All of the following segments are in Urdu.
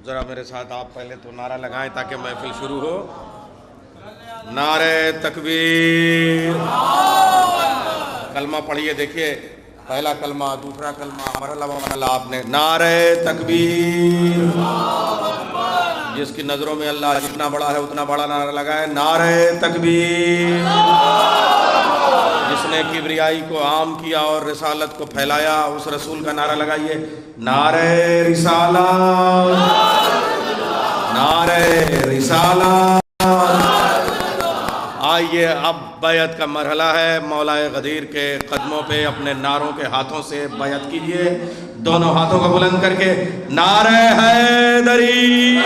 ذرا میرے ساتھ آپ پہلے تو نعرہ لگائیں تاکہ محفل شروع ہو. نعرہ تکبیر. کلمہ پڑھیے, دیکھیے پہلا کلمہ, دوسرا کلمہ, مرحلہ آپ نے. نعرہ تکبیر. جس کی نظروں میں اللہ جتنا بڑا ہے اتنا بڑا نعرہ لگائے. نعرہ تکبیر. جس نے کبریائی کو عام کیا اور رسالت کو پھیلایا, اس رسول کا نعرہ لگائیے. نعرہ رسالت. نعرہ رسالت. آئیے اب بیعت کا مرحلہ ہے. مولا غدیر کے قدموں پہ اپنے نعروں کے ہاتھوں سے بیعت کیجئے, دونوں ہاتھوں کو بلند کر کے. نعرہ حیدری.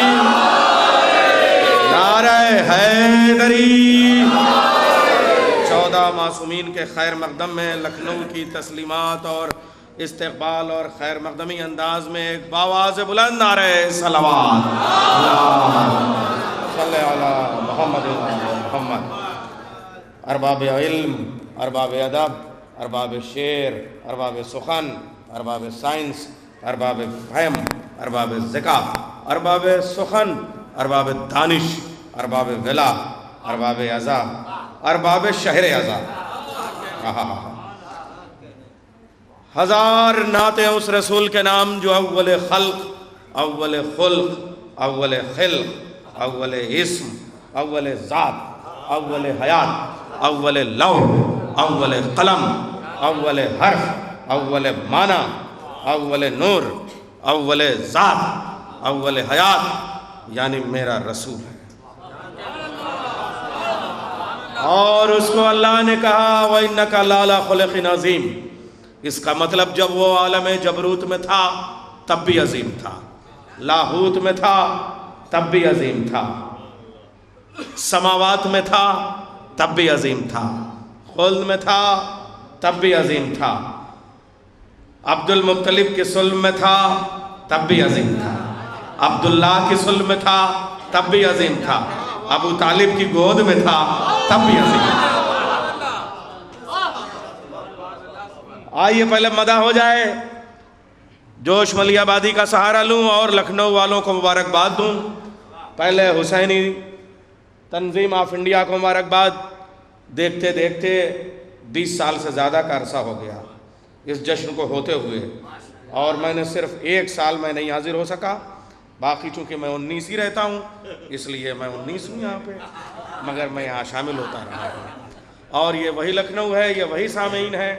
نعرہ حیدری. 14 معصومین کے خیر مقدم میں لکھنؤ کی تسلیمات اور استقبال اور خیر مقدمی انداز میں ایک باواز بلند نعرہ صلوات. صلی علی محمد محمد. ارباب علم, ارباب ادب, ارباب شعر, ارباب سخن, ارباب سائنس, ارباب فہم, ارباب ذکا, ارباب سخن, ارباب دانش, ارباب ولا, ارباب عزا, ارباب شہر عزا. ہزار نعتیں اس رسول کے نام جو اول خلق, اول خلق, اول خلق, اول اسم, اول ذات, اول حیات, اول لوح, اول قلم, اول حرف, اول معنی, اول نور, اول ذات, اول حیات, یعنی میرا رسول ہے. اور اس کو اللہ نے کہا وَإِنَّكَ لَعَلَىٰ خُلُقٍ عَظِيمٍ. اس کا مطلب جب وہ عالم جبروت میں تھا تب بھی عظیم تھا, لاہوت میں تھا تب بھی عظیم تھا, سماوات میں تھا تب بھی عظیم تھا, خلد میں تھا تب بھی عظیم تھا, عبد المطلب کی صلب میں تھا تب بھی عظیم تھا, عبداللہ کی صلب میں تھا تب بھی عظیم تھا, ابو طالب کی گود میں تھا تب بھی عظیم تھا. آئیے پہلے مدح ہو جائے, جوش ملی آبادی کا سہارا لوں اور لکھنؤ والوں کو مبارکباد دوں. پہلے حسینی تنظیم آف انڈیا کو مبارکباد. دیکھتے دیکھتے 20 سال سے زیادہ کا عرصہ ہو گیا اس جشن کو ہوتے ہوئے, اور میں نے صرف 1 سال میں نہیں حاضر ہو سکا. باقی چونکہ میں 19 ہی رہتا ہوں اس لیے میں 19 ہوں یہاں پہ, مگر میں یہاں شامل ہوتا رہا ہوں. اور یہ وہی لکھنؤ ہے, یہ وہی سامعین ہے,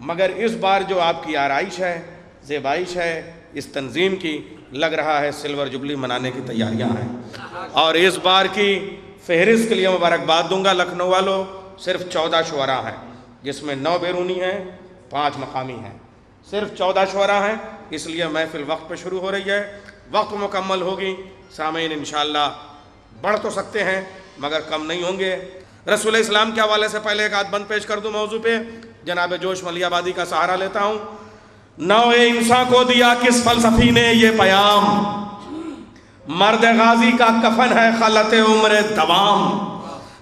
مگر اس بار جو آپ کی آرائش ہے, زیبائش ہے اس تنظیم کی, لگ رہا ہے سلور جبلی منانے کی تیاریاں ہیں. اور اس بار کی فہرست کے لیے مبارکباد دوں گا. لکھنؤ والوں صرف 14 شعراء ہیں, جس میں 9 بیرونی ہیں, 5 مقامی ہیں. صرف 14 شعراء ہیں, اس لیے محفل وقت پہ شروع ہو رہی ہے, وقت مکمل ہوگی. سامعین انشاءاللہ بڑھ تو سکتے ہیں مگر کم نہیں ہوں گے. رسول اسلام کے حوالے سے پہلے ایک آدھ بند پیش کر دوں موضوع پہ. جناب جوش ملی آبادی کا سہارا لیتا ہوں. نوع انسان کو دیا کس فلسفی نے یہ پیام, مرد غازی کا کفن ہے خلط عمر دوام,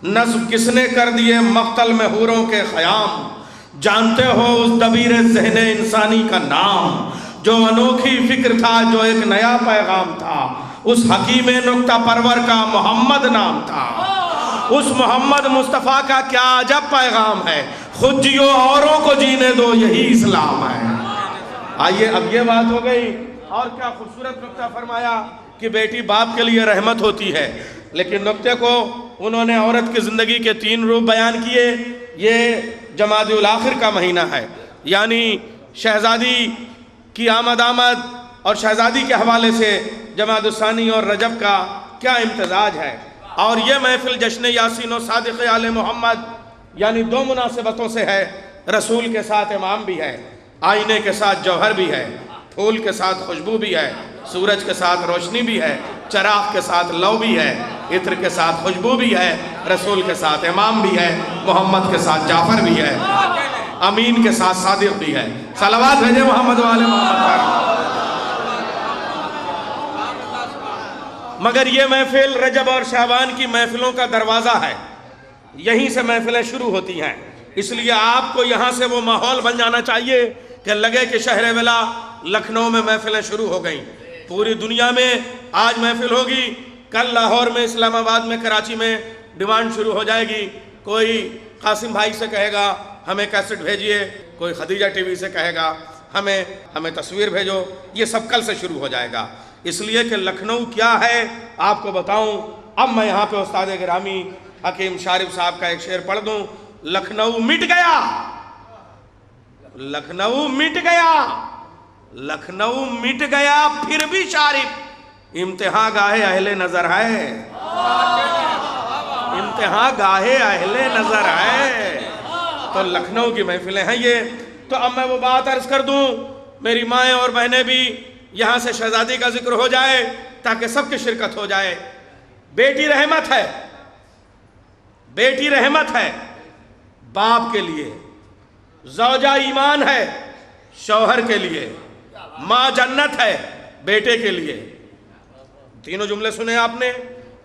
نصب کس نے کر دیے مقتل میں حوروں کے خیام, جانتے ہو اس دبیر ذہن انسانی کا نام, جو انوکھی فکر تھا, جو ایک نیا پیغام تھا, اس حکیم نکتہ پرور کا محمد نام تھا. اس محمد مصطفیٰ کا کیا عجب پیغام ہے, خود جیو اوروں کو جینے دو یہی اسلام ہے. آئیے اب یہ بات ہو گئی, اور کیا خوبصورت نکتہ فرمایا کہ بیٹی باپ کے لیے رحمت ہوتی ہے, لیکن نکتے کو انہوں نے عورت کی زندگی کے 3 روپ بیان کیے. یہ جمادی الاخر کا مہینہ ہے, یعنی شہزادی کی آمد اور شہزادی کے حوالے سے جمادی الثانی اور رجب کا کیا امتزاج ہے. اور یہ محفل جشن یاسین و صادق آل محمد یعنی 2 مناسبتوں سے ہے. رسول کے ساتھ امام بھی ہے, آئینے کے ساتھ جوہر بھی ہے, پھول کے ساتھ خوشبو بھی ہے, سورج کے ساتھ روشنی بھی ہے, چراغ کے ساتھ لو بھی ہے, عطر کے ساتھ خوشبو بھی ہے, رسول کے ساتھ امام بھی ہے, محمد کے ساتھ جعفر بھی ہے, امین کے ساتھ صادق بھی ہے. صلوات بھیجے محمد و آل محمد پر. مگر یہ محفل رجب اور شعبان کی محفلوں کا دروازہ ہے, یہیں سے محفلیں شروع ہوتی ہیں. اس لیے آپ کو یہاں سے وہ ماحول بن جانا چاہیے کہ لگے کہ شہر ولا لکھنؤ میں محفلیں شروع ہو گئیں. پوری دنیا میں آج محفل ہوگی، کل لاہور میں، اسلام آباد میں، کراچی میں ڈیمانڈ شروع ہو جائے گی. کوئی قاسم بھائی سے کہے گا ہمیں کیسٹ بھیجیے، کوئی خدیجہ ٹی وی سے کہے گا ہمیں تصویر بھیجو. یہ سب کل سے شروع ہو جائے گا. اس لیے کہ لکھنؤ کیا ہے آپ کو بتاؤں. اب میں یہاں پہ استاد گرامی حکیم شارف صاحب کا ایک شعر پڑھ دوں. لکھنؤ مٹ گیا، لکھنؤ مٹ گیا، لکھنؤ مٹ گیا پھر بھی شارف امتحان گاہے اہل نظر ہے، امتحان گاہے اہل نظر ہے. تو لکھنؤ کی محفلیں ہیں یہ. تو اب میں وہ بات عرض کر دوں، میری مائیں اور بہنیں بھی یہاں سے شہزادی کا ذکر ہو جائے تاکہ سب کی شرکت ہو جائے. بیٹی رحمت ہے، بیٹی رحمت ہے باپ کے لیے، زوجہ ایمان ہے شوہر کے لیے، ماں جنت ہے بیٹے کے لیے. تینوں جملے سنے آپ نے.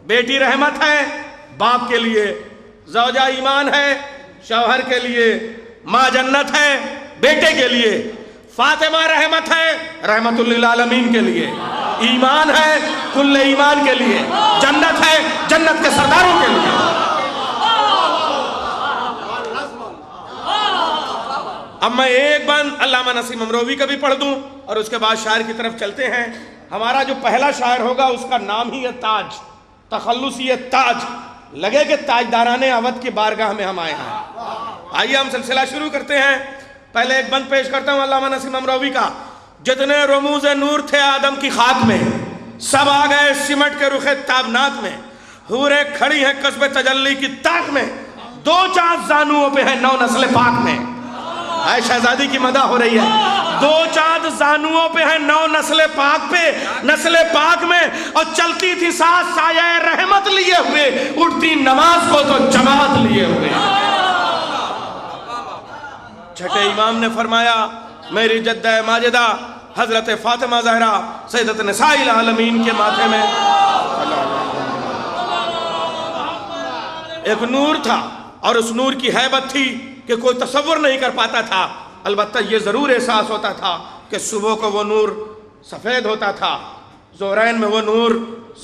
بیٹی رحمت ہے باپ کے لیے، زوجہ ایمان ہے شوہر کے لیے، ماں جنت ہے بیٹے کے لیے. فاطمہ رحمت ہے رحمت للعالمین کے لیے، ایمان ہے کل ایمان کے لیے، جنت ہے جنت کے سرداروں کے لیے. اب میں ایک بند علامہ نسیم امروی کا بھی پڑھ دوں اور اس کے بعد شاعر کی طرف چلتے ہیں. ہمارا جو پہلا شاعر ہوگا اس کا نام ہی ہے تاج، تخلصی تاج. لگے کہ تاجداران اودھ کی بارگاہ میں ہم آئے ہیں. آئیے ہم سلسلہ شروع کرتے ہیں. پہلے ایک بند پیش کرتا ہوں علامہ نسیم امروی کا. جتنے رموز نور تھے آدم کی خاک میں، سب آ گئے سمٹ کے رخ تابناک میں. حوریں کھڑی ہیں قصب تجلی کی طاق میں، دو چاند زانوؤں پہ ہیں نو نسل پاک میں. آئے شہزادی کی مدح ہو رہی ہے. دو چاند زانوؤں پہ ہیں نو نسل پاک پہ، نسل پاک میں. اور چلتی تھی ساتھ سایہ رحمت لیے ہوئے، اٹھتی نماز کو تو جماعت لیے ہوئے. چھٹے امام نے فرمایا میری جدہ ماجدہ حضرت فاطمہ زہرا سیدت نساء العالمین کے ماتھے میں ایک نور تھا، اور اس نور کی ہیبت تھی کہ کوئی تصور نہیں کر پاتا تھا. البتہ یہ ضرور احساس ہوتا تھا کہ صبح کو وہ نور سفید ہوتا تھا، ظہرین میں وہ نور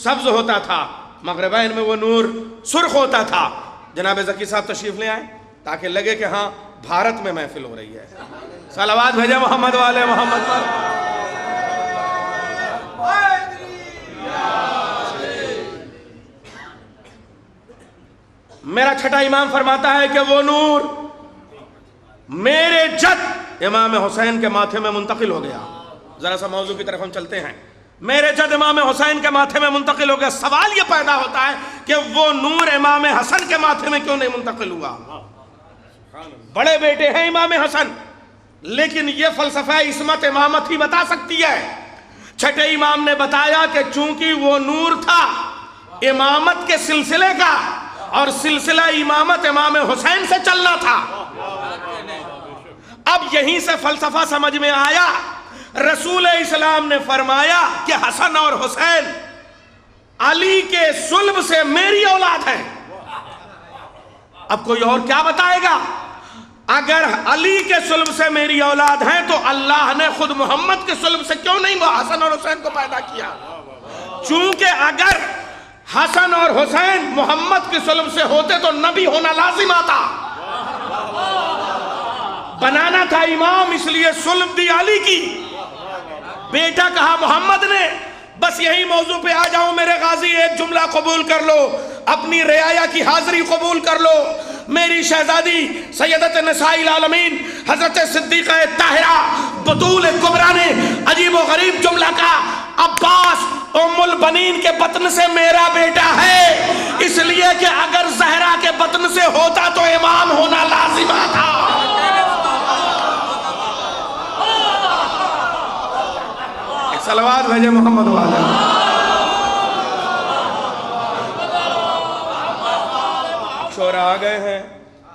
سبز ہوتا تھا، مغربین میں وہ نور سرخ ہوتا تھا. جناب ذکی صاحب تشریف لے آئیں تاکہ لگے کہ ہاں بھارت میں محفل ہو رہی ہے. صلوات بھیجیں محمد والے محمد پر. میرا چھٹا امام فرماتا ہے کہ وہ نور میرے جد امام حسین کے ماتھے میں منتقل ہو گیا. ذرا سا موضوع کی طرف ہم چلتے ہیں. میرے جد امام حسین کے ماتھے میں منتقل ہو گیا. سوال یہ پیدا ہوتا ہے کہ وہ نور امام حسن کے ماتھے میں کیوں نہیں منتقل ہوا؟ بڑے بیٹے ہیں امام حسن، لیکن یہ فلسفہ عصمت امامت ہی بتا سکتی ہے. چھٹے امام نے بتایا کہ چونکہ وہ نور تھا امامت کے سلسلے کا، اور سلسلہ امامت امام حسین سے چلنا تھا. اب یہیں سے فلسفہ سمجھ میں آیا. رسول اسلام نے فرمایا کہ حسن اور حسین علی کے صلب سے میری اولاد ہے. اب کوئی اور کیا بتائے گا؟ اگر علی کے صلب سے میری اولاد ہیں تو اللہ نے خود محمد کے صلب سے کیوں نہیں وہ حسن اور حسین کو پیدا کیا؟ چونکہ اگر حسن اور حسین محمد کے صلب سے ہوتے تو نبی ہونا لازم آتا، بنانا تھا امام، اس لیے صلب دی علی کی، بیٹا کہا محمد نے. بس یہی موضوع پہ آ جاؤں میرے غازی. ایک جملہ قبول کر لو، اپنی رعایا کی حاضری قبول کر لو. میری شہزادی سیدت نساء العالمین حضرت صدیقہ طاہرہ بطول کبریٰ نے عجیب و غریب جملہ کہا، عباس ام البنین کے بطن سے میرا بیٹا ہے، اس لیے کہ اگر زہرا کے بطن سے ہوتا تو امام ہونا لازم تھا. صلوات بھیجے محمد والے. شعرا آ گئے ہیں،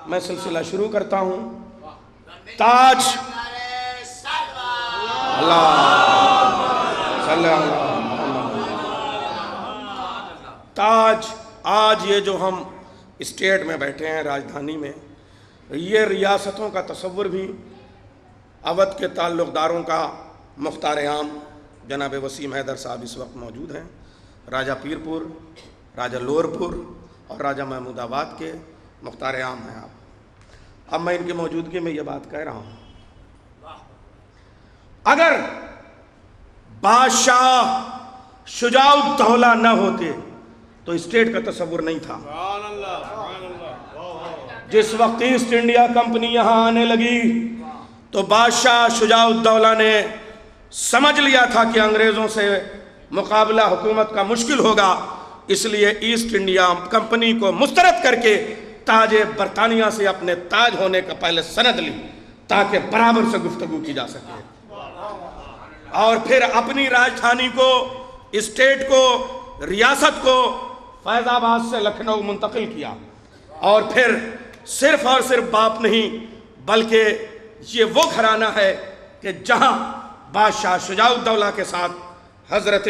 میں سلسلہ شروع کرتا ہوں. تاج اللہ صلی اللہ تاج. آج یہ جو ہم اسٹیٹ میں بیٹھے ہیں، راجدھانی میں، یہ ریاستوں کا تصور بھی اودھ کے تعلق داروں کا. مختار عام جناب وسیم حیدر صاحب اس وقت موجود ہیں. راجہ پیرپور، راجہ لورپور اور راجہ محمود آباد کے مختار عام ہیں آپ۔ اب میں ان کی موجودگی میں یہ بات کہہ رہا ہوں، اگر بادشاہ شجاع الدولہ نہ ہوتے تو اسٹیٹ کا تصور نہیں تھا۔ جس وقت ایسٹ انڈیا کمپنی یہاں آنے لگی تو بادشاہ شجاع الدولہ نے سمجھ لیا تھا کہ انگریزوں سے مقابلہ حکومت کا مشکل ہوگا، اس لیے ایسٹ انڈیا کمپنی کو مسترد کر کے تاج برطانیہ سے اپنے تاج ہونے کا پہلے سند لی تاکہ برابر سے گفتگو کی جا سکے، اور پھر اپنی راجدھانی کو، اسٹیٹ کو، ریاست کو فیض آباد سے لکھنؤ منتقل کیا، اور پھر صرف اور صرف باپ نہیں بلکہ یہ وہ گھرانہ ہے کہ جہاں بادشاہ شجاع الدولہ کے ساتھ حضرت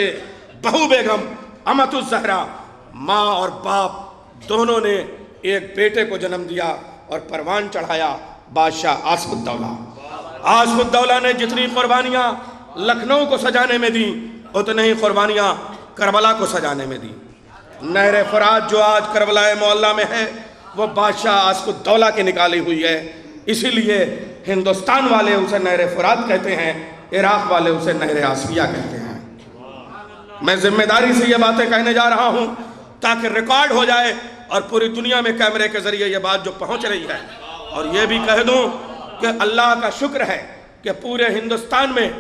بہو بیگم امت الزہرا ماں اور باپ دونوں نے ایک بیٹے کو جنم دیا اور پروان چڑھایا، بادشاہ آصف الدولہ۔ آصف الدولہ نے جتنی قربانیاں لکھنؤ کو سجانے میں دی اتنی ہی قربانیاں کربلا کو سجانے میں دی۔ نہر فرات جو آج کربلا معلیٰ میں ہے وہ بادشاہ آصف الدولہ کی نکالی ہوئی ہے، اسی لیے ہندوستان والے اسے نہر فرات کہتے ہیں، عراق والے اسے نہر آسفیہ کہتے ہیں۔ میں ذمہ داری سے یہ باتیں کہنے جا رہا ہوں تاکہ ریکارڈ ہو جائے اور پوری دنیا میں کیمرے کے ذریعے یہ بات جو پہنچ رہی ہے، اور یہ بھی کہہ دوں کہ اللہ کا شکر ہے کہ پورے ہندوستان میں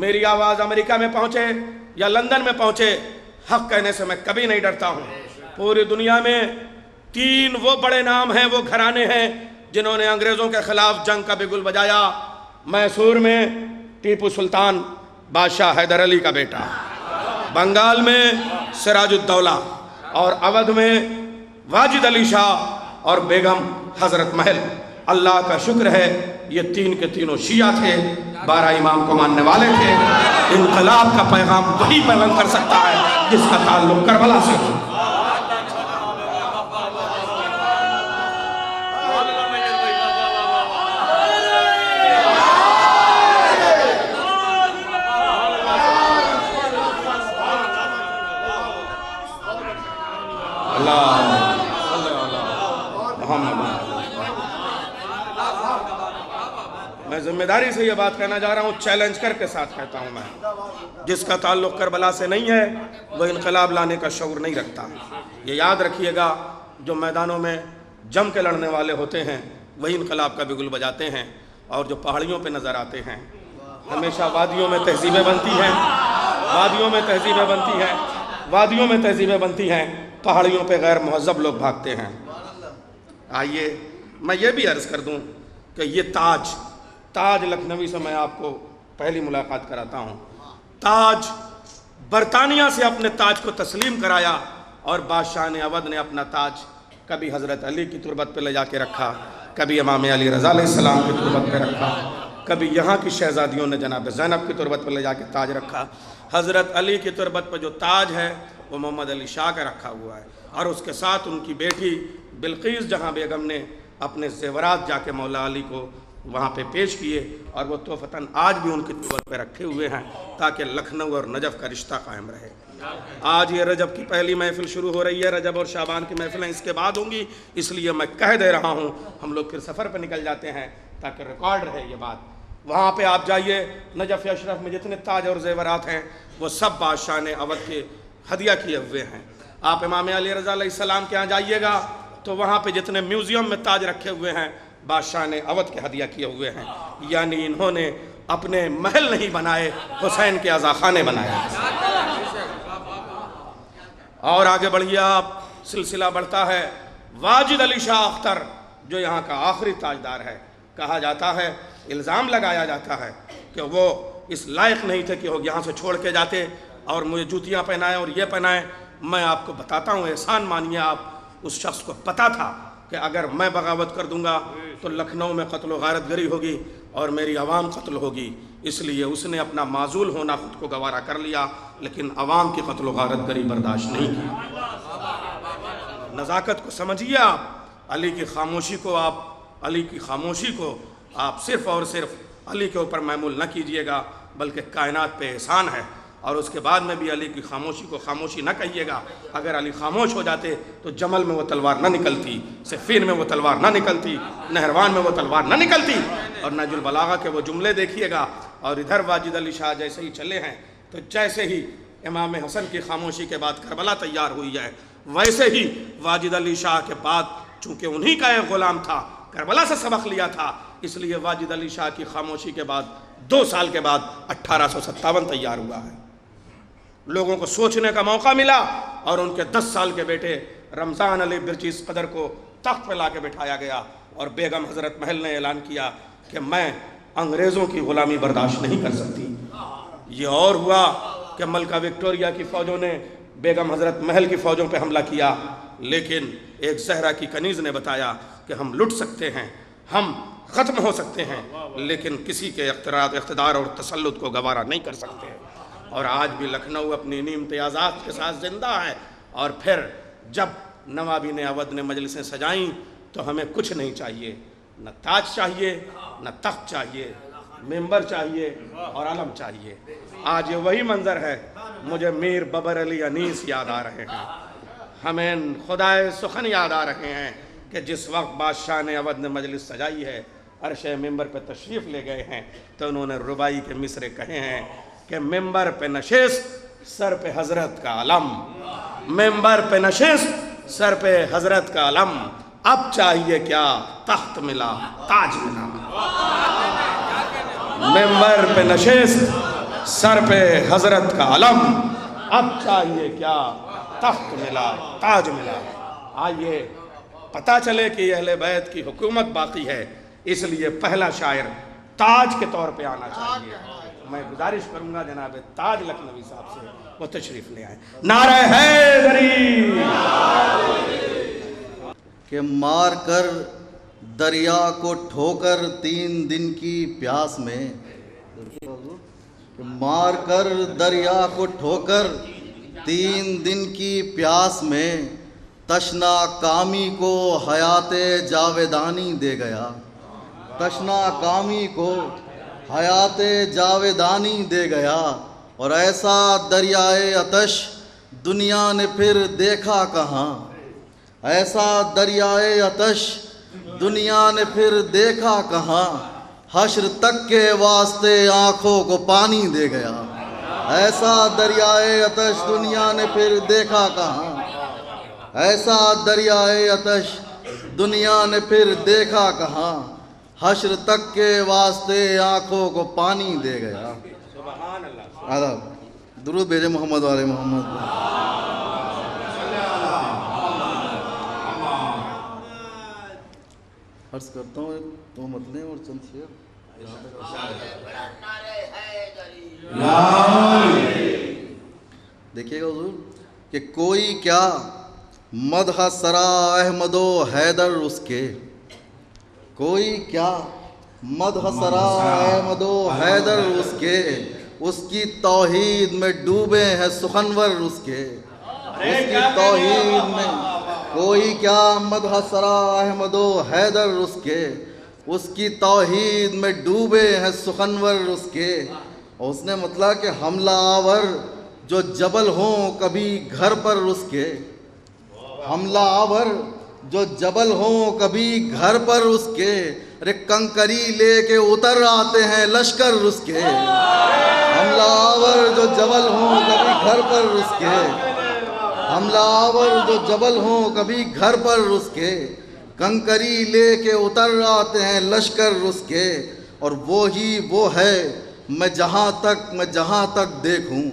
میری آواز امریکہ میں پہنچے یا لندن میں پہنچے، حق کہنے سے میں کبھی نہیں ڈرتا ہوں۔ پوری دنیا میں 3 وہ بڑے نام ہیں، وہ گھرانے ہیں جنہوں نے انگریزوں کے خلاف جنگ کا بگل بجایا۔ میسور میں ٹیپو سلطان بادشاہ حیدر علی کا بیٹا، بنگال میں سراج الدولہ، اور اودھ میں واجد علی شاہ اور بیگم حضرت محل۔ اللہ کا شکر ہے یہ 3 کے تینوں شیعہ تھے، 12 امام کو ماننے والے تھے۔ انقلاب کا پیغام وہی بلند کر سکتا ہے جس کا تعلق کربلا سے ہو۔ میں ذمہ داری سے یہ بات کہنا جا رہا ہوں، چیلنج کر کے ساتھ کہتا ہوں، میں جس کا تعلق کربلا سے نہیں ہے وہ انقلاب لانے کا شعور نہیں رکھتا۔ یہ یاد رکھیے گا، جو میدانوں میں جم کے لڑنے والے ہوتے ہیں وہی انقلاب کا بگل بجاتے ہیں، اور جو پہاڑیوں پہ نظر آتے ہیں ہمیشہ وادیوں میں تہذیبیں بنتی ہیں، وادیوں میں تہذیبیں بنتی ہیں، وادیوں میں تہذیبیں بنتی ہیں، پہاڑیوں پہ غیر مہذب لوگ بھاگتے ہیں۔ آئیے میں یہ بھی عرض کر دوں کہ یہ تاج لکھنوی سے میں آپ کو پہلی ملاقات کراتا ہوں۔ تاج برطانیہ سے اپنے تاج کو تسلیم کرایا، اور بادشاہ نے اودھ نے اپنا تاج کبھی حضرت علی کی تربت پہ لے جا کے رکھا، کبھی امام علی رضا علیہ السلام کی تربت پہ رکھا، کبھی یہاں کی شہزادیوں نے جناب زینب کی تربت پہ لے جا کے تاج رکھا۔ حضرت علی کی تربت پہ جو تاج ہے وہ محمد علی شاہ کا رکھا ہوا ہے، اور اس کے ساتھ ان کی بیٹی بلقیس جہاں بیگم نے اپنے زیورات جا کے مولا علی کو وہاں پہ پیش کیے، اور وہ تحفتاً آج بھی ان کی تربت پہ رکھے ہوئے ہیں تاکہ لکھنؤ اور نجف کا رشتہ قائم رہے۔ آج یہ رجب کی پہلی محفل شروع ہو رہی ہے، رجب اور شعبان کی محفلیں اس کے بعد ہوں گی، اس لیے میں کہہ دے رہا ہوں ہم لوگ پھر سفر پہ نکل جاتے ہیں تاکہ ریکارڈ رہے یہ بات۔ وہاں پہ آپ جائیے، نجف اشرف میں جتنے تاج اور زیورات ہیں وہ سب بادشاہ نے اودھ کے ہدیہ کیے ہوئے ہیں۔ آپ امام علی رضا علیہ السلام کے ہاں جائیے گا تو وہاں پہ جتنے میوزیم میں تاج رکھے ہوئے ہیں بادشاہ نے اودھ کے ہدیہ کیے ہوئے ہیں، یعنی انہوں نے اپنے محل نہیں بنائے، حسین کے عزاخانے بنائے۔ اور آگے بڑھیے آپ، سلسلہ بڑھتا ہے۔ واجد علی شاہ اختر جو یہاں کا آخری تاجدار ہے، کہا جاتا ہے، الزام لگایا جاتا ہے کہ وہ اس لائق نہیں تھے کہ وہ یہاں سے چھوڑ کے جاتے اور مجھے جوتیاں پہنائیں اور یہ پہنائیں۔ میں آپ کو بتاتا ہوں، احسان مانیے آپ، اس شخص کو پتا تھا کہ اگر میں بغاوت کر دوں گا تو لکھنؤ میں قتل و غارت گری ہوگی اور میری عوام قتل ہوگی، اس لیے اس نے اپنا معزول ہونا خود کو گوارا کر لیا، لیکن عوام کی قتل و غارت گری برداشت نہیں کی۔ نزاکت کو سمجھیے آپ، علی کی خاموشی کو آپ صرف اور صرف علی کے اوپر محمول نہ کیجئے گا، بلکہ کائنات پہ احسان ہے۔ اور اس کے بعد میں بھی علی کی خاموشی کو خاموشی نہ کہیے گا. اگر علی خاموش ہو جاتے تو جمل میں وہ تلوار نہ نکلتی، صفین میں وہ تلوار نہ نکلتی، نہروان میں وہ تلوار نہ نکلتی. اور نہج البلاغہ کے وہ جملے دیکھیے گا. اور ادھر واجد علی شاہ جیسے ہی چلے ہیں تو جیسے ہی امام حسن کی خاموشی کے بعد کربلا تیار ہوئی ہے، ویسے ہی واجد علی شاہ کے بعد چونکہ انہی کا ایک غلام تھا، کربلا سے سبق لیا تھا، اس لیے واجد علی شاہ کی خاموشی کے بعد 2 سال کے بعد 1857 تیار ہوا ہے. لوگوں کو سوچنے کا موقع ملا اور ان کے 10 سال کے بیٹے رمضان علی برچیس قدر کو تخت پہ لا کے بٹھایا گیا اور بیگم حضرت محل نے اعلان کیا کہ میں انگریزوں کی غلامی برداشت نہیں کر سکتی. یہ اور ہوا کہ ملکہ وکٹوریہ کی فوجوں نے بیگم حضرت محل کی فوجوں پہ حملہ کیا، لیکن ایک زہرا کی کنیز نے بتایا کہ ہم لٹ سکتے ہیں، ہم ختم ہو سکتے ہیں، لیکن کسی کے اقتدار اور تسلط کو گوارا نہیں کر سکتے. اور آج بھی لکھنؤ اپنی انہی امتیازات کے ساتھ زندہ ہے. اور پھر جب نوابین اودھ نے مجلسیں سجائیں تو ہمیں کچھ نہیں چاہیے، نہ تاج چاہیے، نہ تخت چاہیے، ممبر چاہیے اور علم چاہیے. آج یہ وہی منظر ہے. مجھے میر ببر علی انیس یاد آ رہے ہیں، ہمیں خدائے سخن یاد آ رہے ہیں کہ جس وقت بادشاہ نے اودھ نے مجلس سجائی ہے، عرش ممبر پہ تشریف لے گئے ہیں تو انہوں نے ربائی کے مصرے کہے ہیں کہ ممبر پہ نشست سر پہ حضرت کا علم، ممبر پہ نشست سر پہ حضرت کا علم، اب چاہیے کیا تخت ملا تاج ملا. ممبر پہ نشست سر پہ حضرت کا علم، اب چاہیے کیا تخت ملا تاج ملا. آئیے پتہ چلے کہ اہل بیت کی حکومت باقی ہے، اس لیے پہلا شاعر تاج کے طور پہ آنا چاہیے. میں گزارش کروں گا جناب تاج لکھنوی صاحب سے وہ تشریف لے آئیں. نعرہ حیدری. کہ مار کر دریا کو ٹھوکر 3 دن کی پیاس میں، مار کر دریا کو ٹھوکر 3 دن کی پیاس میں، تشنا کامی کو حیات جاویدانی دے گیا، تشنا کامی کو حیات جاویدانی دے گیا. اور ایسا دریائے آتش دنیا نے پھر دیکھا کہاں، ایسا دریائے آتش دنیا نے پھر دیکھا کہاں، حشر تک کے واسطے آنکھوں کو پانی دے گیا. ایسا دریائے آتش دنیا نے پھر دیکھا کہاں، ایسا دریائے آتش دنیا نے پھر دیکھا کہاں، حشر تک کے واسطے آنکھوں کو پانی دے گیا. سبحان اللہ. آداب درود بھیجے محمد والے محمد. عرض کرتا ہوں 2 مطلیں اور چند شعر. دیکھیے گا حضور کہ کوئی کیا مدح سرا احمد و حیدر اس کے، کوئی کیا مدح سرا احمد و حیدر اس کے، اس کی توحید میں ڈوبے ہیں سخنور اس کے، اس کی توحید میں. کوئی کیا مدح سرا احمد و حیدر اس کے، اس کی توحید میں ڈوبے ہیں سخنور اس کے. اور اس نے مطلب کہ حملہ آور جو جبل ہوں کبھی گھر پر اس کے، حملہ آور جو جبل ہوں کبھی گھر پر اس کے، رے کنکری لے کے اتر آتے ہیں لشکر اس کے. حملہ آور جو جبل ہوں کبھی گھر پر اس کے، حملہ آور جو جبل ہوں کبھی گھر پر اس کے، کنکری لے کے اتر آتے ہیں لشکر اس کے. اور وہی وہ ہے میں جہاں تک دیکھوں،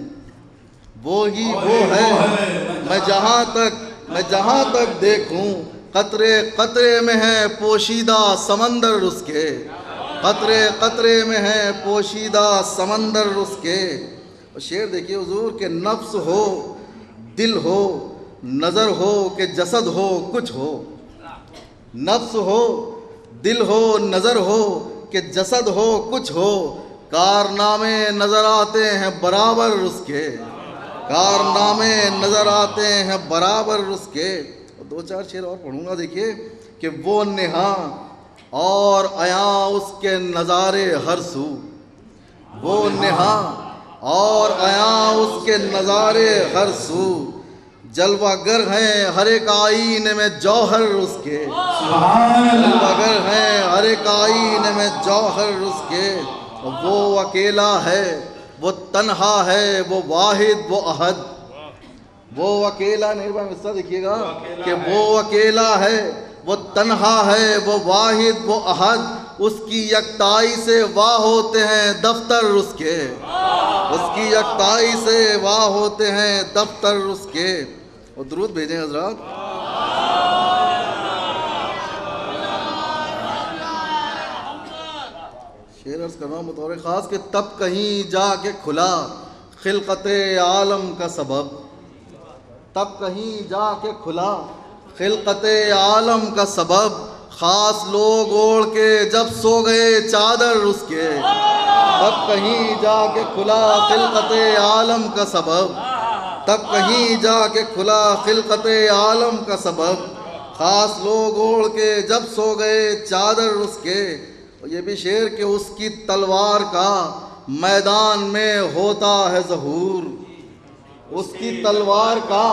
وہی وہ ہے میں جہاں تک دیکھوں، قطرے قطرے میں ہے پوشیدہ سمندر اس کے، قطرے قطرے میں ہے پوشیدہ سمندر اس کے. شعر دیکھیے حضور کہ نفس ہو دل ہو نظر ہو کہ جسد ہو کچھ ہو، نفس ہو دل ہو نظر ہو کہ جسد ہو کچھ ہو، کارنامے نظر آتے ہیں برابر اس کے، کارنامے نظر آتے ہیں برابر اس کے. 2-4 شعر اور پڑھوں گا. دیکھیے کہ وہ نہاں اور عیاں اس کے نظارے ہر سو، وہ نہاں اور عیاں اس کے نظارے ہر سو، جلوہ گر ہیں ہر ایک آئینے میں جوہر اس کے، جلوہ گر ہیں ہر ایک آئینے میں جوہر اس کے، وہ اکیلا ہے وہ تنہا ہے وہ واحد وہ احد، وہ اکیلا نہیں حصہ دیکھیے گا کہ وہ اکیلا ہے وہ تنہا ہے وہ واحد وہ احد، اس کی یکتائی سے واہ ہوتے ہیں دفتر اس کے، اس کی یکتائی سے واہ ہوتے ہیں دفتر اس کے۔ اور درود بھیجیں حضرات۔ شعر عرض کر رہا ہوں بطور خاص کہ تب کہیں جا کے کھلا خلقت عالم کا سبب، تب کہیں جا کے کھلا خلقت عالم کا سبب، خاص لوگ اوڑھ کے جب سو گئے چادر اس کے، تب کہیں جا کے کھلا خلقت عالم کا سبب، تب کہیں جا کے کھلا خلقت عالم کا سبب، خاص لوگ اوڑھ کے جب سو گئے چادر اس کے۔ اور یہ بھی شعر کہ اس کی تلوار کا میدان میں ہوتا ہے ظہور، اس کی تلوار کا،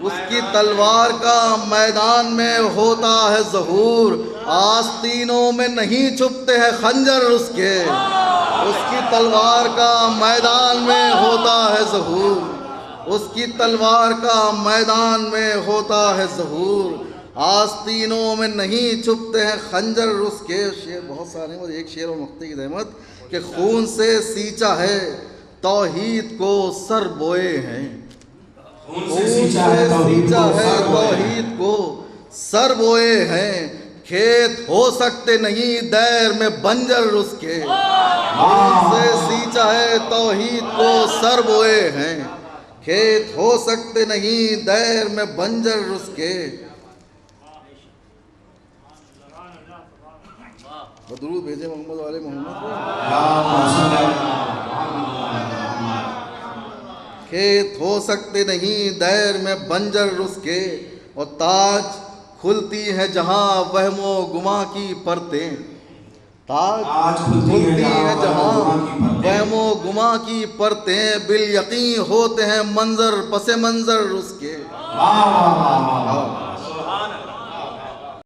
اس کی تلوار کا میدان میں ہوتا ہے ظہور، آستینوں میں نہیں چھپتے ہیں خنجر اس کے، اس کی تلوار کا میدان میں ہوتا ہے ظہور، اس کی تلوار کا میدان میں ہوتا ہے ظہور، آستینوں میں نہیں چھپتے ہیں خنجر اس کے۔ شعر بہت سارے ہیں، ایک شعر اور مقطع کی زحمت کہ خون سے سینچا ہے توحید کو سر بوئے ہیں، خون سے سینچا ہے توحید کو سر بوئے ہیں، کھیت ہو سکتے نہیں دیر میں بنجر اس کے، خون سے سینچا ہے توحید کو سر بوئے ہیں، کھیت ہو سکتے نہیں دیر میں بنجر اس کے۔ درود بھیجیں محمد والے محمد کو۔ کھیت ہو سکتے نہیں دیر میں بنجر اس کے، اور تاج کھلتی ہے جہاں وہم و گما کی پرتیں، تاج کھلتی ہے جہاں وہم و گما کی پرتیں، بالیقین ہوتے ہیں منظر پس منظر اس کے۔